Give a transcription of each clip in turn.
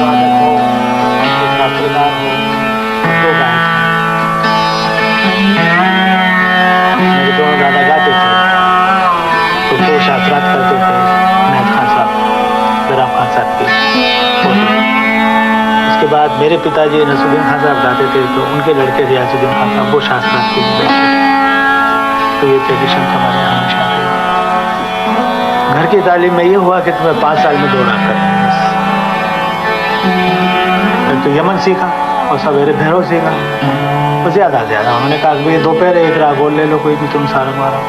वादक हो, दूसरा किरदार हो, दो गायक मेरे दोनों दादा गाते थे, तो वो शास्त्रार्थ करते थे नायक खान साहब, बलराम खान साहब के पोते। उसके बाद मेरे पिताजी नसरुद्दीन खान साहब गाते थे, तो उनके लड़के रियाजुद्दीन खान साहब वो शास्त्रार्थ के लिए बैठते थे। तो ये ट्रेडिशन हमारे यहाँ हमेशा रही। घर की तालीम में ये हुआ कि तुम्हें 5 साल में 2 राग करने हैं बस। तो यमन सीखा और सवेरे भैरव सीखा, तो ज्यादा उन्होंने कहा भाई दोपहर 1 राग और ले लो, कोई भी तुम सारा मारा।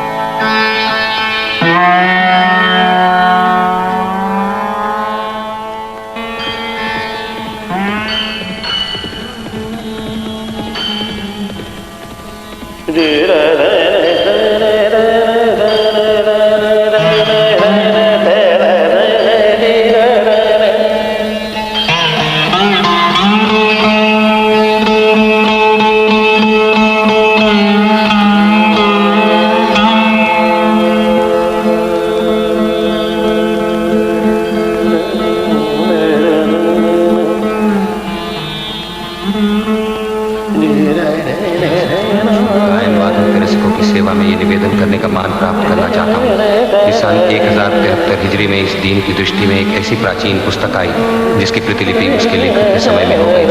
करने का मान प्राप्त करना चाहता हूँ कि सन 1073 हिजरी में इस दीन की दृष्टि में एक ऐसी प्राचीन पुस्तक आई जिसकी प्रतिलिपि उसके लेखक के समय में हो गई।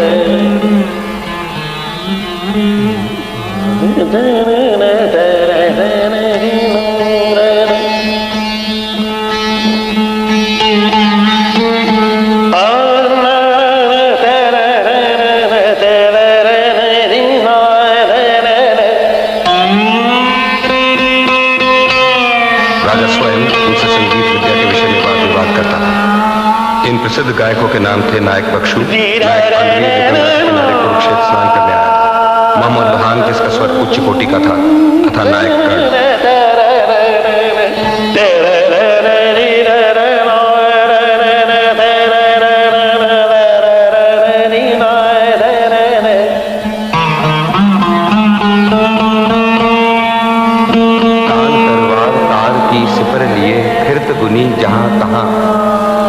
प्रसिद्ध गायकों के नाम थे नायक बख्शू, नायक किनारे कुरुक्षेत्र स्नान करने आया, मोहम्मद बहान जिसका स्वर उच्च कोटि का था, तथा नायक कर्ण। कान तलवार तार की सिपर लिए फिरत गुनी जहां तहां,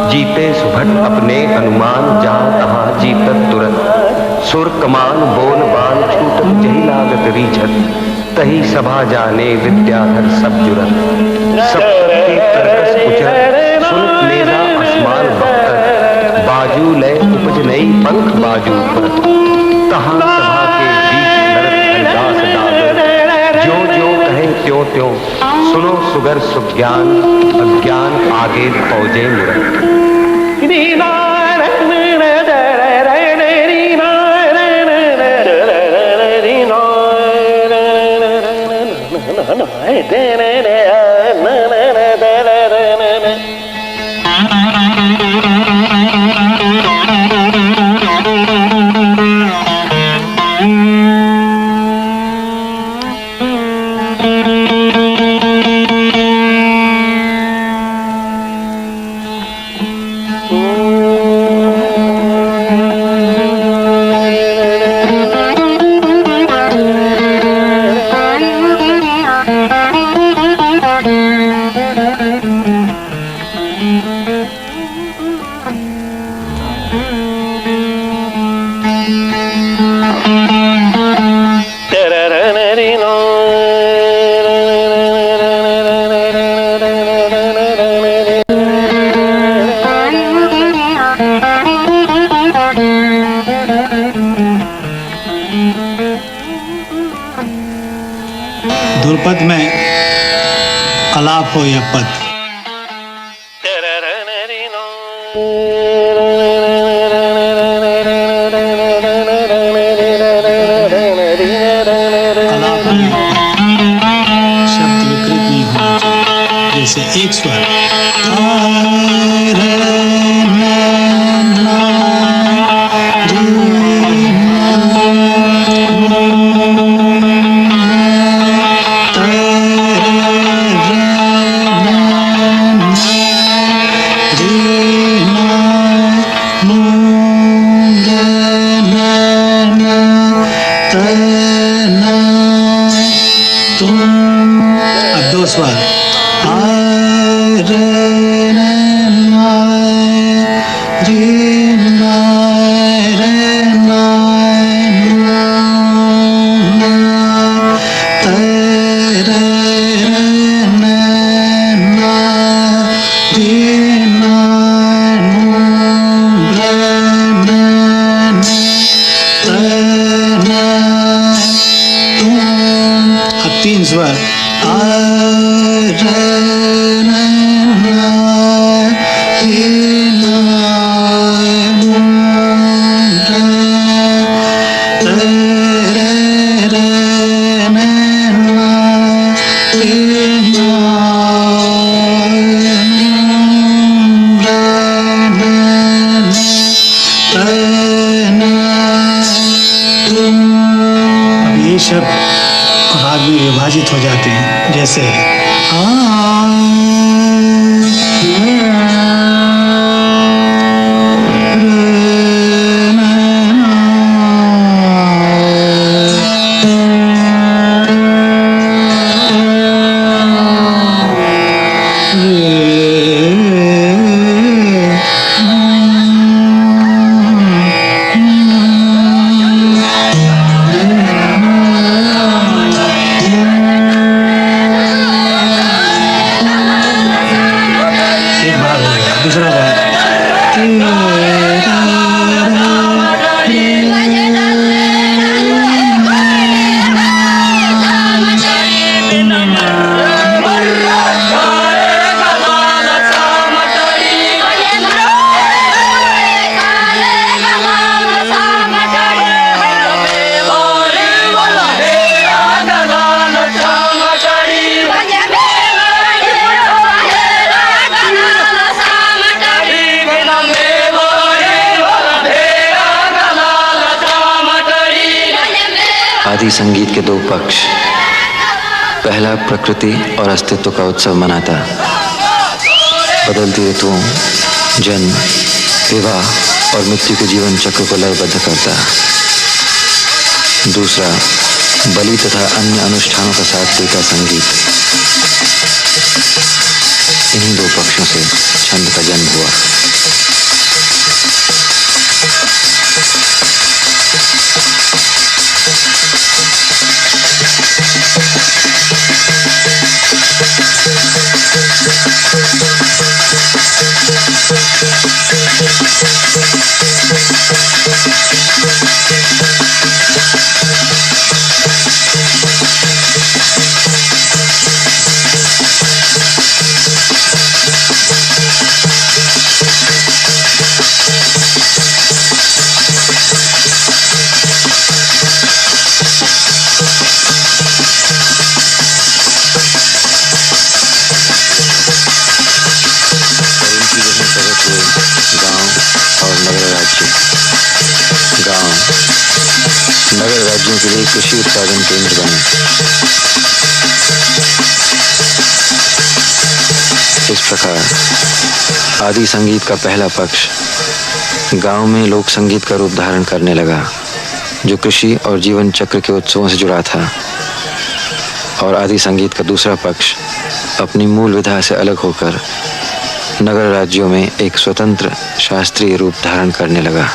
जीते सुभट अपने अनुमान जहां तहां जीतत तुरंत, सुर कमान बोल बाल छूटत जही लागत रीझत, तही सभा जाने विद्याधर सब जुरत, सब तरकस उचर सुनत नेजा आसमान बख्तर, बाजू लय उपज नई पंख बाजू पुरत, तहां सभा के बीच नरत हरिदास डागर, जो जो कहे त्यों त्यों सुनो सुगर सुज्ञान, अज्ञान आगे फौजे मुरत। ध्रुपद में अलाप हो या पद, अलाप में शब्द विकृत नहीं होना चाहिए, जैसे एक स्वर अब 2 स्वर रे शब्द राग में विभाजित हो जाते हैं, जैसे दूसरा आदि संगीत के दो पक्ष। पहला प्रकृति और अस्तित्व का उत्सव मनाता, बदलती ऋतुओं, जन्म, विवाह और मृत्यु के जीवन चक्र को लयबद्ध करता। दूसरा बलि तथा अन्य अनुष्ठानों का साथ देता संगीत। इन्हीं दो पक्षों से छंद का जन्म हुआ। नगर राज्यों के लिए कृषि उत्पादन केंद्र बने। इस प्रकार आदि संगीत का पहला पक्ष गांव में लोक संगीत का रूप धारण करने लगा, जो कृषि और जीवन चक्र के उत्सवों से जुड़ा था। और आदि संगीत का दूसरा पक्ष अपनी मूल विधा से अलग होकर नगर राज्यों में एक स्वतंत्र शास्त्रीय रूप धारण करने लगा।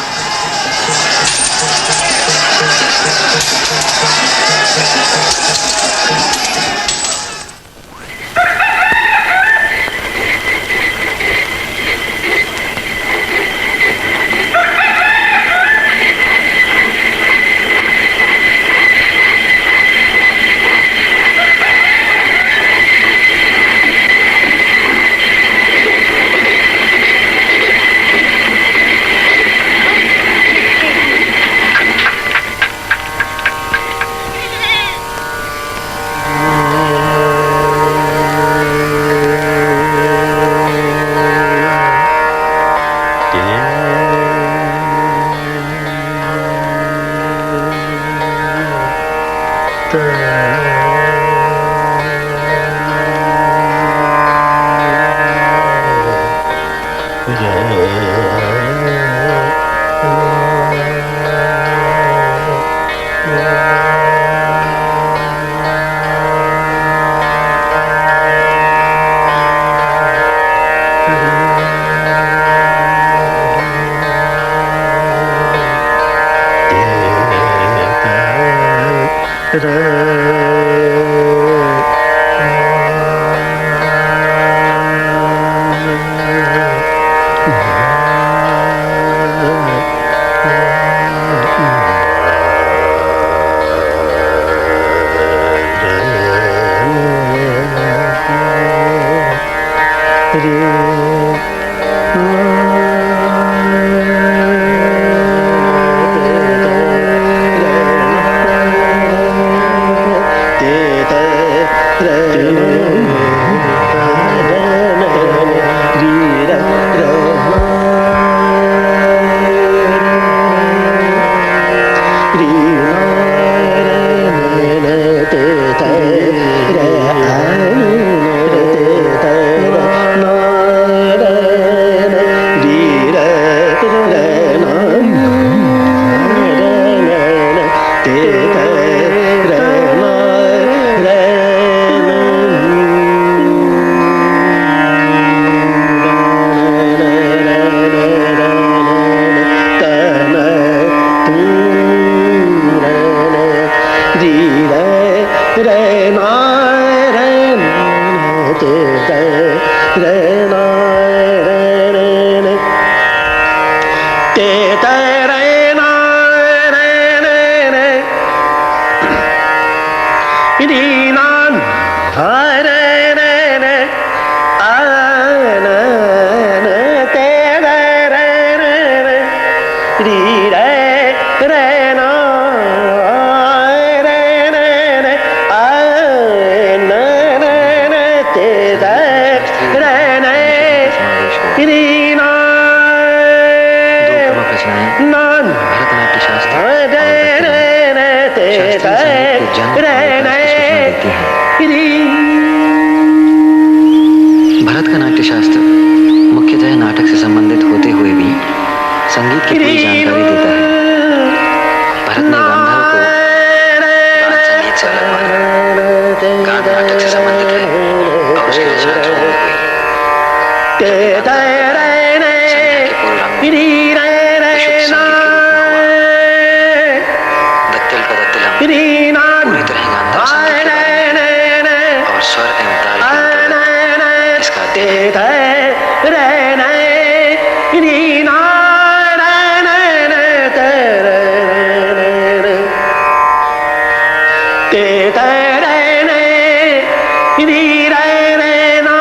ते रे ना रे रे रे री ना रे रे रे आ ना ते रे रे रे री रे रे ना रे रे रे आ ना रे ते रे रे री ना नान भरतनाट्य शास्त्र और रे रे रे ते शास्त्रीय संगीत के जन्म रे और रे विकास की सूचना देती है। री भरत का नाट्य शास्त्र मुख्यतः नाटक से संबंधित होते हुए भी संगीत की पूरी जानकारी देता है। भरत ने गांधार को गान संगीत से अलग माना। गान नाटक से संबंधित है और उसकी रचना ध्रुव में हुई। ते संध्या के पूर्व रंग में री रे रे विशुद्ध ना संगीत के रूप में हुआ। दत्तिल का दत्तिलम री ना पूरी तरह गांधार संगीत के बारे में और स्वर एवं ताल के अंतर्गत इसका अध्ययन है। रे रे री ना रे रे रे ते रे रे रे ते रे रे री रे रे ना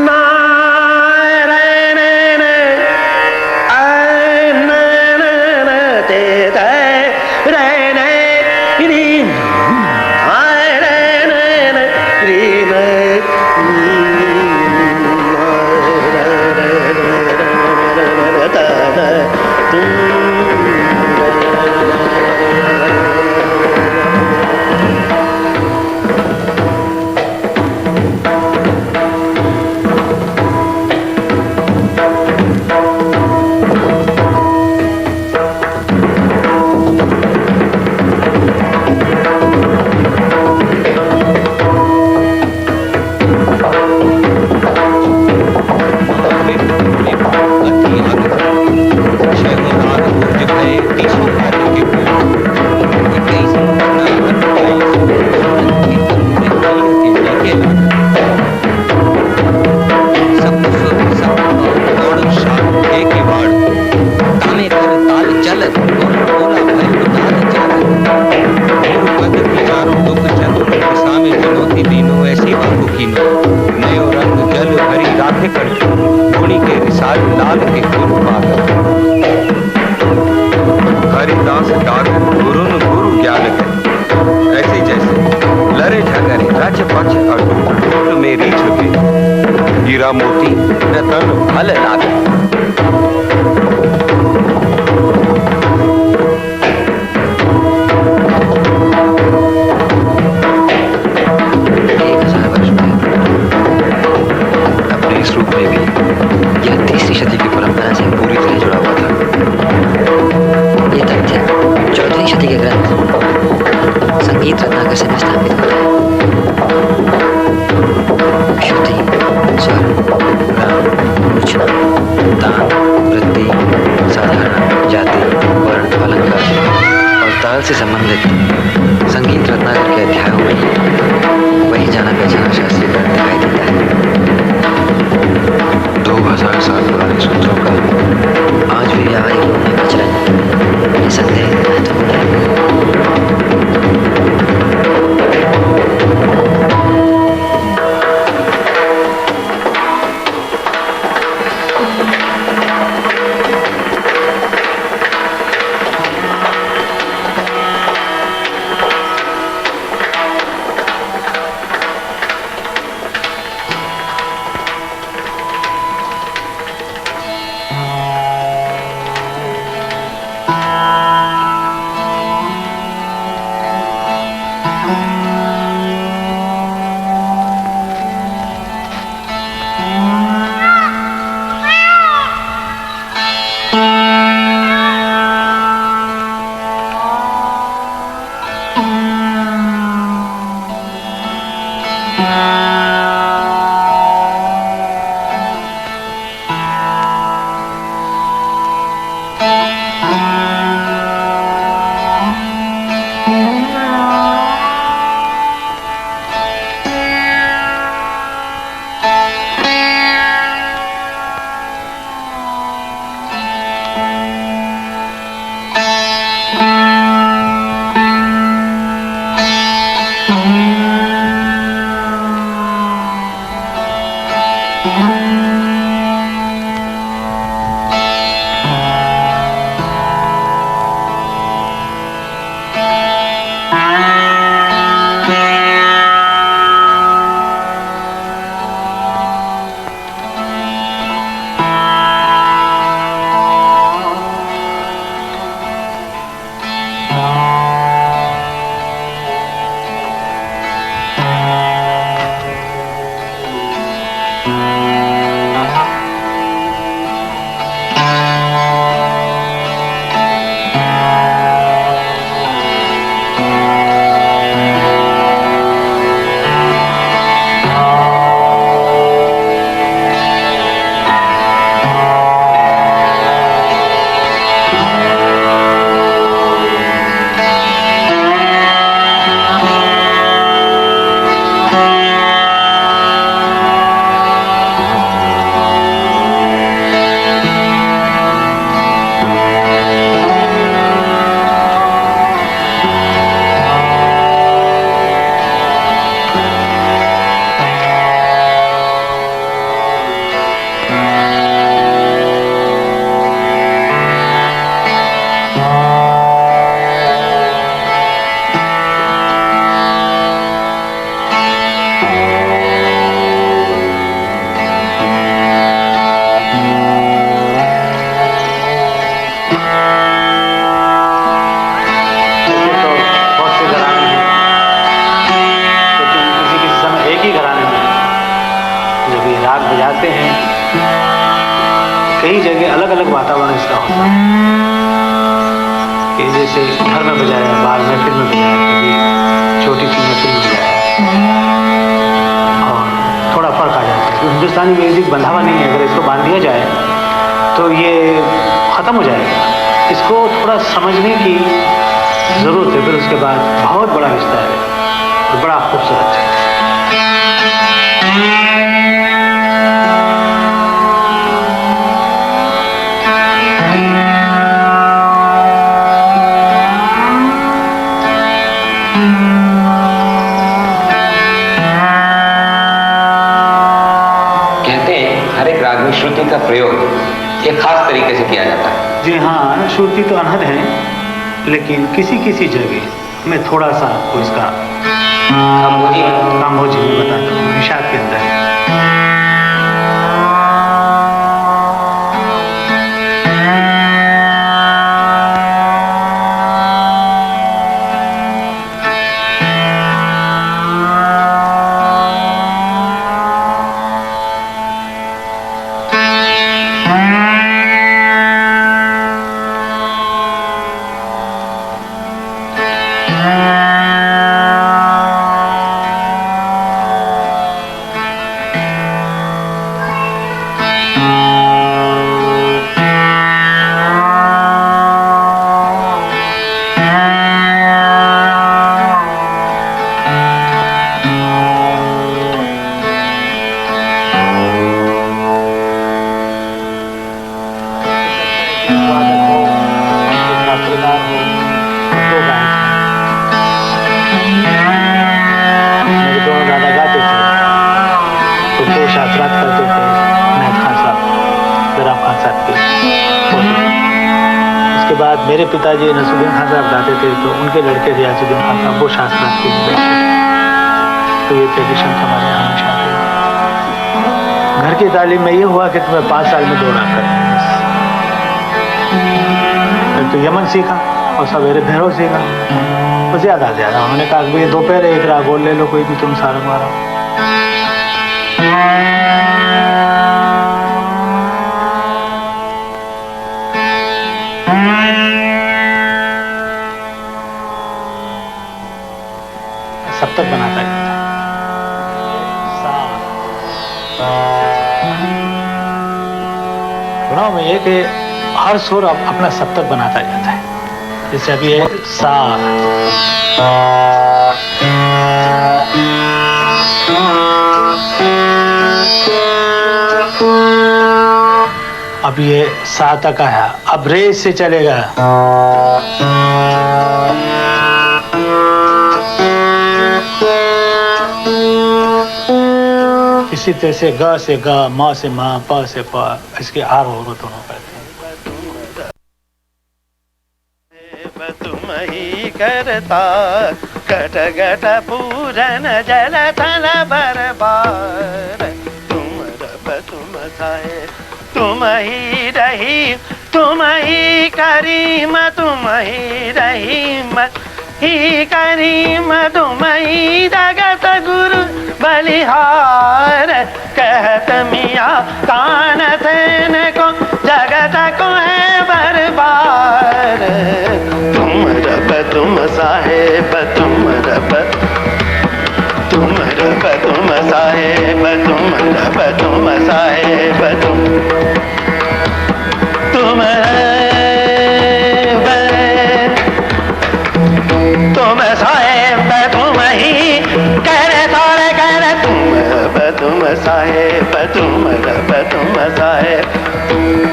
ना रे रे रे आ ना रे ते रे रे री आ रे रे री रे हरिदास डागर गुरुन गुरु ज्ञान है। ऐसे जैसे लरे झगरे रच पच अटूट में रीछ के हीरा मोती रतन फल लागे। अपने इस रूप में भी यह 3री शती की परंपरा से पूरी तरह जुड़ा हुआ था। ये तथ्य 4वीं शती के ग्रंथ संगीत रत्नाकर से भी स्थापित होता है। श्रुति, स्वर, राग, मूर्छना, तान, वृत्ति, साधारण, जाति, वर्ण, अलंकार और ताल से संबंधित संगीत रत्नाकर के अध्यायों में वही जाना पहचाना शास्त्रीय ग्रंथ दिखाई देता है। 2000 साल पुराने सूत्रों का आज भी व्यावहारिक रूप में विचरण निसंदेह महत्वपूर्ण है। कई जगह अलग अलग वातावरण इसका होता है कि जैसे घर में बजाया, बाहर महफिल में बजाया, कभी छोटी सी महफिल में बजाया, और थोड़ा फर्क आ जाता है। तो हिंदुस्तानी म्यूजिक बंधा हुआ नहीं है, अगर इसको बांध दिया जाए तो ये ख़त्म हो जाएगा। इसको थोड़ा समझने की ज़रूरत है। फिर उसके बाद बहुत बड़ा रिश्ता है और बड़ा खूबसूरत है। कहते हैं हर एक राग में श्रुति का प्रयोग एक खास तरीके से किया जाता है। जी हाँ, श्रुति तो अनहद है, लेकिन किसी किसी जगह मैं थोड़ा सा आपको इसका काम्बोजी में बताता हूँ। निषाद के अंदर है। मेरे पिताजी नसरुद्दीन खान साहब गाते थे, तो उनके लड़के रियाजुद्दीन खान साहब वो शास्त्रार्थ के लिए बैठते थे। तो ये ट्रेडिशन हमारे यहाँ हमेशा रही। घर की तालीम में ये हुआ कि तुम्हें 5 साल में 2 राग करने हैं बस। तो यमन सीखा और सवेरे भैरव सीखा, तो ज़्यादा उन्होंने कहा भाई दोपहर 1 राग और ले लो, कोई भी तुम सारा मारा। सप्तक बनाता है। गुणाओं में ये कि हर सुर अपना सप्तक बनाता जाता है। जैसे अभी है सा, अब ये सा तक आया, अब रे से चलेगा। इसी तरह से ग से ग, म से म, प से प, इसके आर और दोनों करते हैं। तुम ही करता घट घट पूरन जल थल बरबार, तुम रब तुम थाए, तुम ही रहीम, तुम ही करीम, तुम ही रहीम ही करीम, तुम ही जगत गुरु बलिहार, कहत मिया कान थैन को जगत को है बरबार, तुम रब तुम साहेब, तुम रब तुम रब तुम साहेब, तुम रब तुम साहेब, तुम तुम साहेब, तुम ही करे तारे करे, तुम साहेब, तुम रब तुम साहेब,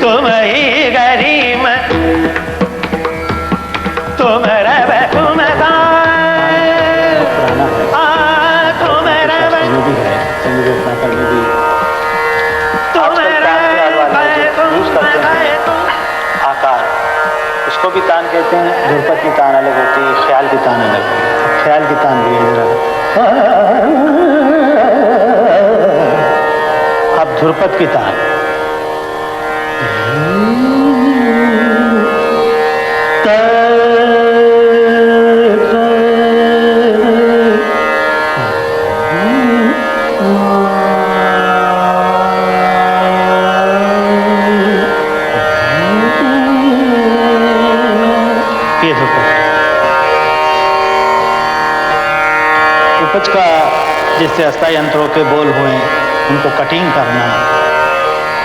तुम ही गरीम, तुम रब तुम साहेब, तुम रब आकार, इसको भी तान कहते हैं। ध्रुपद की तान अलग होती है, ख्याल की तान अलग होती है। ख्याल की तान भी है जरा। अब ध्रुपद की तान, उपज का जिससे अस्थायी यंत्रों के बोल हुए उनको कटिंग करना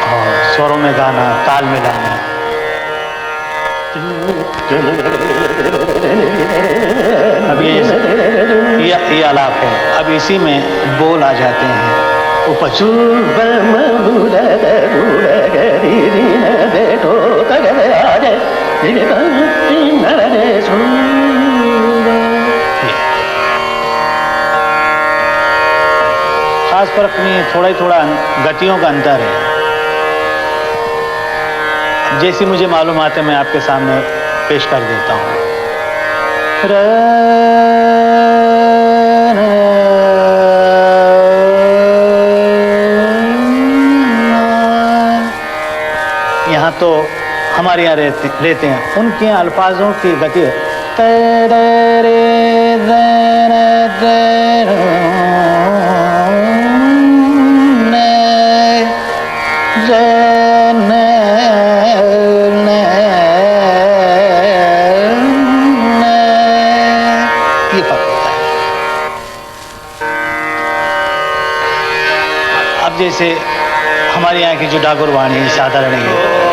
और स्वरों में गाना, ताल मिलाना। अब ये आलाप है। अब इसी में बोल आ जाते हैं। उपज खास फर्क नहीं है, थोड़ा ही थोड़ा गतियों का अंतर है। जैसी मुझे मालूम आते मैं आपके सामने पेश कर देता हूँ। यहाँ तो हमारे यहाँ रहते हैं, उनके अल्फाजों की गति ये फर्क होता है। अब जैसे हमारे यहाँ की जो डागुर वाणी साधारण है,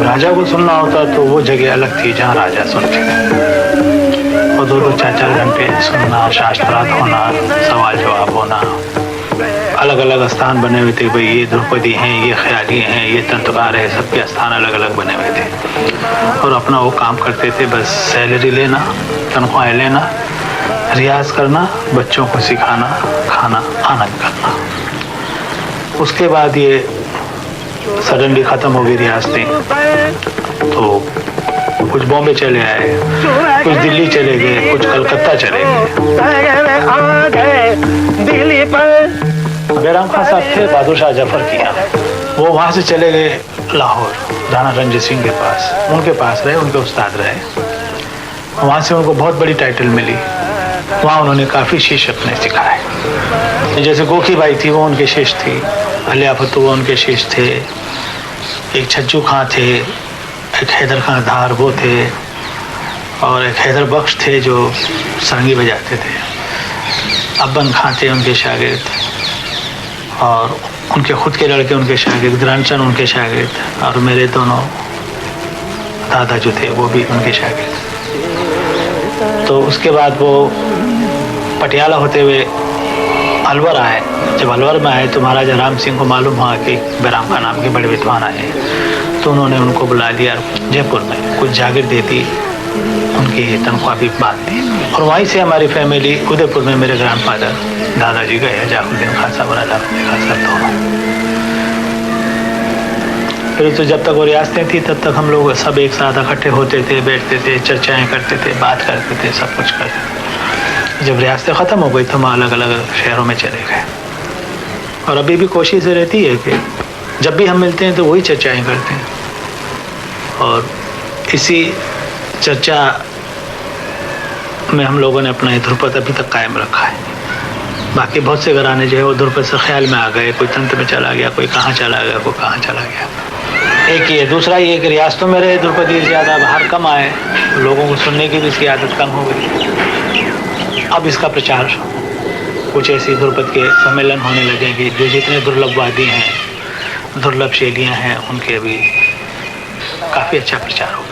राजा को सुनना होता तो वो जगह अलग थी जहाँ राजा सुनते थे। और 2-2 4-4 घंटे सुनना, शास्त्रार्थ होना, सवाल जवाब होना। अलग अलग स्थान बने हुए थे, भाई ये द्रौपदी हैं, ये ख्याली हैं, ये तंतुकार है, सबके स्थान अलग अलग बने हुए थे। और अपना वो काम करते थे, बस सैलरी लेना, तनख्वाहें लेना, रियाज करना, बच्चों को सिखाना, खाना, आनंद करना। उसके बाद ये सडनली ख़त्म हो गई रियासतें, तो कुछ बॉम्बे चले आए, कुछ दिल्ली चले गए, कुछ कलकत्ता चले गए। दिल्ली पर बैराम खान साहब थे बहादुर शाह जफर की यहाँ, वो वहाँ से चले गए लाहौर राणा रणजीत सिंह के पास, उनके पास रहे, उनके उस्ताद रहे। वहाँ से उनको बहुत बड़ी टाइटल मिली, वहाँ उन्होंने काफ़ी शिष्य अपने सिखाए। जैसे गोखी बाई थी वो उनके शिष्य थी, अलिया भुट्टो वो उनके शिष्य थे, एक छज्जू खां थे, एक हैदर खां धार वो थे, और एक हैदर बख्श थे जो सरंगी बजाते थे। अब्बन खां थे उनके शागिर्द, और उनके खुद के लड़के उनके शागिर्द, ग्रांडसन उनके शागिर्द, और मेरे दोनों दादा जो थे वो भी उनके शागिर्द। तो उसके बाद वो पटियाला होते हुए अलवर आए। जब अलवर में आए तो महाराजा राम सिंह को मालूम हुआ कि बैराम खान नाम के बड़े विद्वान आए, तो उन्होंने उनको बुला लिया जयपुर में, कुछ जागीर दे दी, उनकी तनख्वाह भी बांध दी। और वहीं से हमारी फैमिली उदयपुर में मेरे ग्रैंडफादर दादाजी गए, जाकुद्दीन खान साहब और अलाउद्दीन खान साहब दोनों। फिर तो जब तक वो रियासतें थी तब तक हम लोग सब एक साथ इकट्ठे होते थे, बैठते थे, चर्चाएँ करते थे, बात करते थे, सब कुछ करते थे। जब रियासतें ख़त्म हो गई तो हम अलग अलग शहरों में चले गए। और अभी भी कोशिश रहती है कि जब भी हम मिलते हैं तो वही चर्चाएँ करते हैं, और इसी चर्चा में हम लोगों ने अपना ध्रुपद अभी तक कायम रखा है। बाकी बहुत से घराने जो है वो ध्रुपद से ख्याल में आ गए, कोई तंत्र में चला गया, कोई कहाँ चला गया, कोई कहाँ चला गया। एक ही है। दूसरा ये कि रियासतों में रहे ध्रुपदी ज़्यादा, बाहर कम आए, लोगों को सुनने की भी इसकी आदत कम हो गई। अब इसका प्रचार, कुछ ऐसी ध्रुपद के सम्मेलन होने लगेंगे, जो जितने दुर्लभ वादी हैं, दुर्लभ शैलियाँ हैं, उनके भी काफ़ी अच्छा प्रचार हो।